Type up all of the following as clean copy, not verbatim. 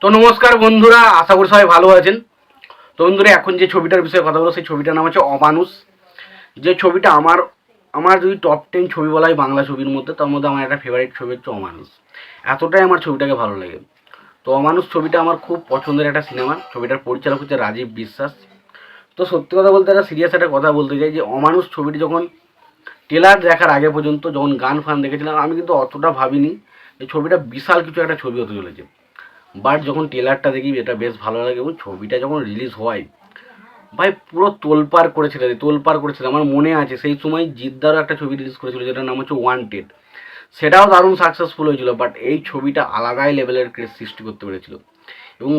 তো নমস্কার বন্ধুরা, আশা করি সবাই ভালো আছেন। তো বন্ধুরা, এখন যে ছবিটার বিষয়ে কথা বলবো সেই ছবিটার নাম হচ্ছে অমানুষ। যে ছবিটা আমার আমার যদি টপ 10 ছবি বলা হয় বাংলা ছবির মধ্যে, তার মধ্যে আমার একটা ফেভারিট ছবি হচ্ছে অমানুষ। এতটাই আমার ছবিটাকে ভালো লাগে। তো অমানুষ ছবিটা আমার খুব পছন্দের একটা সিনেমা। ছবিটার পরিচালক হচ্ছে রাজীব বিশ্বাস। তো সত্যি কথা বলতে একটা সিরিয়াস একটা কথা বলতে চাই যে অমানুষ ছবিটি যখন ট্রেলার দেখার আগে পর্যন্ত যখন গান ফান দেখেছিলাম, আমি কিন্তু অতটা ভাবিনি যে ছবিটা বিশাল কিছু একটা ছবি হতে চলেছে। বাট যখন ট্রেলারটা দেখি এটা বেশ ভালো লাগে, এবং ছবিটা যখন রিলিজ হয় ভাই পুরো তোলপাড় করেছিল। আমার মনে আছে সেই সময় জিদ্দারও একটা ছবি রিলিজ করেছিল যেটার নাম হচ্ছে ওয়ান্টেড। সেটাও দারুণ সাকসেসফুল হয়েছিল, বাট এই ছবিটা আলাদাই লেভেলের ক্রেজ সৃষ্টি করতে পেরেছিল। এবং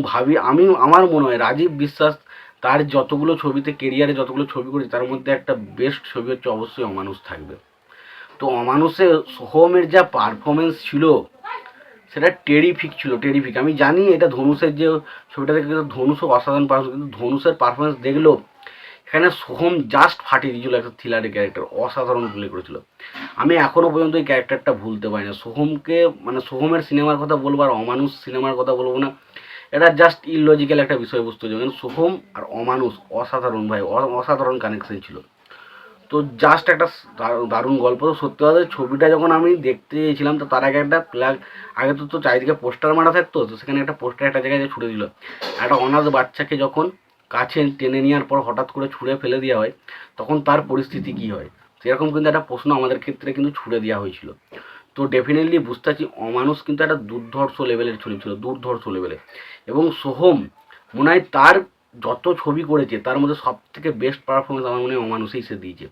আমার মনে হয় রাজীব বিশ্বাস তার যতগুলো ছবিতে কেরিয়ারে যতগুলো ছবি করেছে তার মধ্যে একটা বেস্ট ছবি হচ্ছে অবশ্যই অমানুষ থাকবে। তো অমানুষে সোহমের যা পারফরমেন্স ছিল সেটা টেরিফিক ছিল, টেরিফিক। আমি জানি এটা ধনুষের যে ছবিটা দেখে ধনুষও অসাধারণ পারফরমেন্স, কিন্তু ধনুষের পারফরমেন্স দেখলেও এখানে সোহম জাস্ট ফাটিয়ে দিয়েছিল একটা থ্রিলারের ক্যারেক্টার, অসাধারণ প্লে করেছিল। আমি এখনও পর্যন্ত এই ক্যারেক্টারটা ভুলতে পারি না। সোহমকে মানে সোহমের সিনেমার কথা বলবো আর অমানুষ সিনেমার কথা বলবো না, এটা জাস্ট ইললজিক্যাল একটা বিষয়বস্তু। যেমন সোহম আর অমানুষ অসাধারণ ভাই, অসাধারণ কানেকশন ছিল। তো জাস্ট একটা দারুণ গল্প। তো সত্যি কথা ছবিটা যখন আমি দেখতে গিয়েছিলাম, তো তার আগে একটা প্লাগ আগে তো চারিদিকে পোস্টার মারা থাকতো, তো সেখানে একটা পোস্টার একটা জায়গায় ছুড়ে দিল। একটা অনাথ বাচ্চাকে যখন কাছে টেনে নেওয়ার পর হঠাৎ করে ছুঁড়ে ফেলে দেওয়া হয়, তখন তার পরিস্থিতি কী হয়, সেরকম কিন্তু একটা প্রশ্ন আমাদের ক্ষেত্রে কিন্তু ছুড়ে দেওয়া হয়েছিল। তো ডেফিনেটলি বুঝতে পারছি অমানুষ কিন্তু একটা দুর্ধর্ষ লেভেলের ছবি ছিল, দুর্ধর্ষ লেভেলে। এবং সোহম মনে হয় তার যত ছবি করেছে তার মধ্যে সব থেকে বেস্ট পারফরমেন্স আমার মনে হয় অমানুষেই সে দিয়েছে।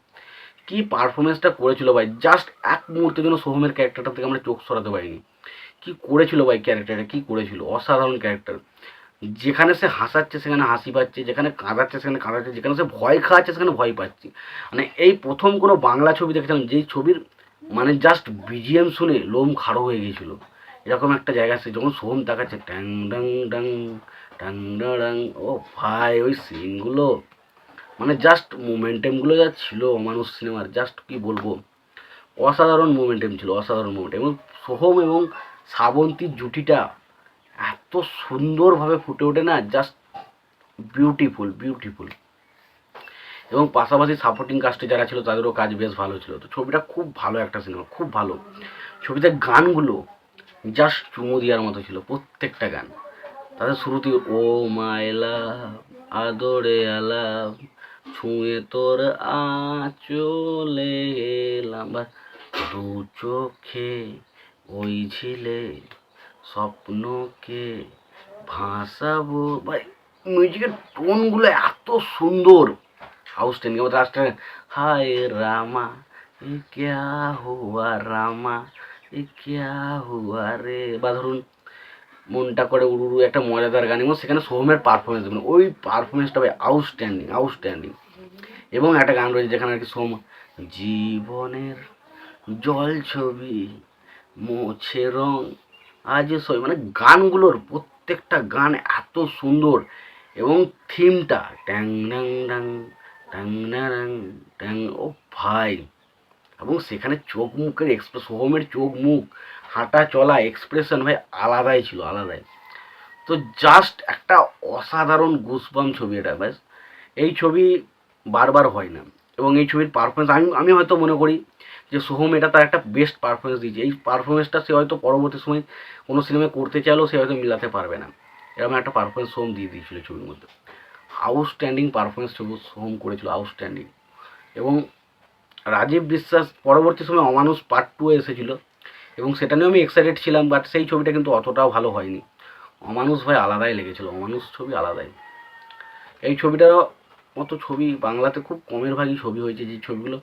কি পারফরমেন্সটা করেছিল ভাই, জাস্ট এক মুহূর্তের জন্য সোহমের ক্যারেক্টারটা থেকে আমরা চোখ সরাতে পারিনি। কি করেছিল ভাই ক্যারেক্টারটা, কি করেছিল, অসাধারণ ক্যারেক্টার। যেখানে সে হাসাচ্ছে সেখানে হাসি পাচ্ছে, যেখানে কাঁদাচ্ছে সেখানে কাঁদাচ্ছে, যেখানে সে ভয় খাওয়াচ্ছে সেখানে ভয় পাচ্ছি। মানে এই প্রথম কোনো বাংলা ছবি দেখেছিলাম যেই ছবির মানে জাস্ট বিজিএম শুনে লোম খাড়ো হয়ে গিয়েছিল। এরকম একটা জায়গা আছে যখন সোহম দেখাচ্ছে ট্যাং ডাং ডাং ট্যাং ডাং, ও ভাই ওই সিনগুলো মানে জাস্ট মোমেন্টামগুলো যা ছিল মানুষ সিনেমার, জাস্ট কি বলবো, অসাধারণ মোমেন্টাম ছিল, অসাধারণ মোমেন্টাম। এবং সোহম এবং শ্রাবন্তীর জুটিটা এত সুন্দরভাবে ফুটে ওঠে না, জাস্ট বিউটিফুল বিউটিফুল। এবং পাশাপাশি সাপোর্টিং কাস্টে যারা ছিল তাদেরও কাজ বেশ ভালো ছিল। তো ছবিটা খুব ভালো একটা সিনেমা, খুব ভালো। ছবিতে গানগুলো জাস্ট চুমু দেওয়ার মতো ছিল প্রত্যেকটা গান। তাদের শুরুতে ও মাইলা আদরে আলাপ ছুঁয়ে তোর আঁচলে এলাম, বা দু চোখে ওই ঝিলে স্বপ্নকে ভাসাবো ভাই। মিউজিকের টোনগুলো এত সুন্দর, আউটস্ট্যান্ডিং। আমার লাস্টে হায় রামা এ ক্যা হুয়া রামা এ ক্যা হুয়া রে, বা ধরুন মনটা করে উড়ু একটা মজাদার গান, এবং সেখানে সোহমের পারফরমেন্স দেবেন, ওই পারফরমেন্সটা ভাই আউটস্ট্যান্ডিং, আউটস্ট্যান্ডিং। এবং একটা গান রয়েছে যেখানে আর কি সোহম জীবনের জল ছবি মোছে রং আজ সই, মানে গানগুলোর প্রত্যেকটা গান এত সুন্দর। এবং থিমটা ট্যাং ড্যাং ড্যাং ট্যাং ড্যাং ট্যাং, ও ভাই। এবং সেখানে চোখ মুখের এক্সপ্রেস, সোহমের চোখ মুখ হাঁটা চলা এক্সপ্রেশন ভাই আলাদাই ছিল, আলাদাই। তো জাস্ট একটা অসাধারণ গুসবাম ছবি এটা, ব্যাস। এই ছবি বারবার হয় না। এবং এই ছবির পারফরমেন্স আমি আমি হয়তো মনে করি যে সোহম এটা তার একটা বেস্ট পারফরমেন্স দিয়েছে। এই পারফরমেন্সটা সে হয়তো পরবর্তী সময় কোনো সিনেমায় করতে চাইলেও সে হয়তো মিলাতে পারবে না। এরকম একটা পারফরমেন্স সোহম দিয়ে দিয়েছিল ছবির মধ্যে। আউটস্ট্যান্ডিং পারফরমেন্স ছবি সোহম করেছিল, আউটস্ট্যান্ডিং। এবং রাজীব বিশ্বাস পরবর্তী সময় অমানুষ পার্ট 2 এসেছিলো, এবং সেটা নিয়েও আমি এক্সাইটেড ছিলাম, বাট সেই ছবিটা কিন্তু অতটাও ভালো হয়নি। অমানুষ ভাই আলাদাই লেগেছিলো, অমানুষ ছবি আলাদাই। এই ছবিটার মতো ছবি বাংলাতে খুব কমের ভাগই ছবি হয়েছে, যে ছবিগুলো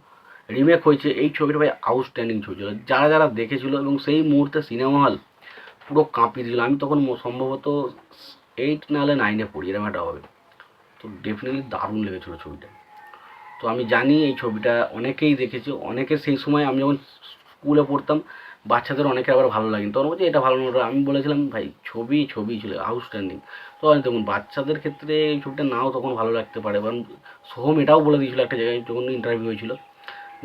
রিমেক হয়েছে। এই ছবিটা ভাই আউটস্ট্যান্ডিং ছবি ছিল, যারা যারা দেখেছিল এবং সেই মুহূর্তে সিনেমা হল পুরো কাঁপিয়ে দিয়েছিল। আমি তখন সম্ভবত 8 নাহলে 9-এ পড়ি, এরকম একটা হবে। তো ডেফিনেটলি দারুণ লেগেছিলো ছবিটা। তো আমি জানি এই ছবিটা অনেকেই দেখেছে, অনেকে সেই সময় আমি যখন স্কুলে পড়তাম বাচ্চাদের অনেকে আবার ভালো লাগেনি, তখন বলছে এটা ভালো নয়। আমি বলেছিলাম ভাই ছবি ছবি ছিল আউটস্ট্যান্ডিং। তো দেখুন বাচ্চাদের ক্ষেত্রে এই ছবিটা নাও তখন ভালো লাগতে পারে, কারণ সোহম এটাও বলে দিয়েছিল একটা জায়গায় যখন ইন্টারভিউ হয়েছিল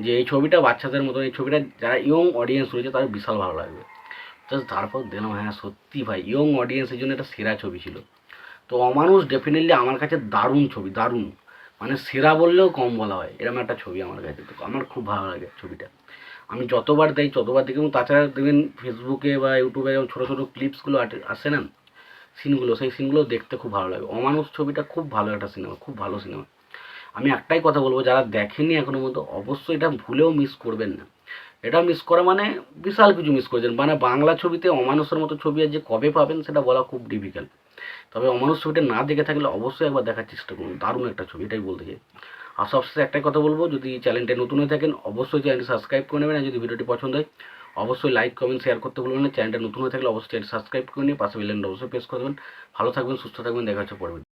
যে এই ছবিটা বাচ্চাদের মতো, এই ছবিটা যারা ইয়ং অডিয়েন্স রয়েছে তাদের বিশাল ভালো লাগবে। জাস্ট তারপর দিলাম, হ্যাঁ সত্যি ভাই ইয়ং অডিয়েন্সের জন্য একটা সেরা ছবি ছিল। তো অমানুষ ডেফিনেটলি আমার কাছে দারুণ ছবি, দারুণ, মানে সেরা বললেও কম বলা হয়, এরকম একটা ছবি আমার কাছে। তো আমার খুব ভালো লাগে ছবিটা, আমি যতবার দেই ততবার দেখি। এবং তাছাড়া দেখবেন ফেসবুকে বা ইউটিউবে যেমন ছোটো ছোটো ক্লিপসগুলো আসে না, সিনগুলো, সেই সিনগুলো দেখতে খুব ভালো লাগে। অমানুষ ছবিটা খুব ভালো একটা সিনেমা, খুব ভালো সিনেমা। আমি একটাই কথা বলবো, যারা দেখেননি এখনো মতো অবশ্যই এটা ভুলেও মিস করবেন না। এটা মিস করা মানে বিশাল কিছু মিস করেছেন। মানে বাংলা ছবিতে অমানুষের মতো ছবি আর যে কবে পাবেন সেটা বলা খুব ডিফিকাল্ট। তবে অমানুষ ছবিটা না দেখে থাকলে অবশ্যই একবার দেখার চেষ্টা করুন, দারুণ একটা ছবি, এটাই বলতে চাই। আর সবশেষে একটাই কথা বলবো, যদি চ্যানেলটা নতুন হয়ে থাকেন অবশ্যই চ্যানেলটি সাবস্ক্রাইব করে নেবেন। আর যদি ভিডিওটি পছন্দ হয় অবশ্যই লাইক কমেন্ট শেয়ার করতে ভুলবেন না। চ্যানেলটা নতুন হয়ে থাকলে অবশ্যই চ্যানেল সাবস্ক্রাইব করে নিয়ে পাশে বেল আইকনটা অবশ্যই প্রেস করে দেবেন। ভালো থাকবেন, সুস্থ থাকবেন, দেখা হচ্ছে পরবর্তী।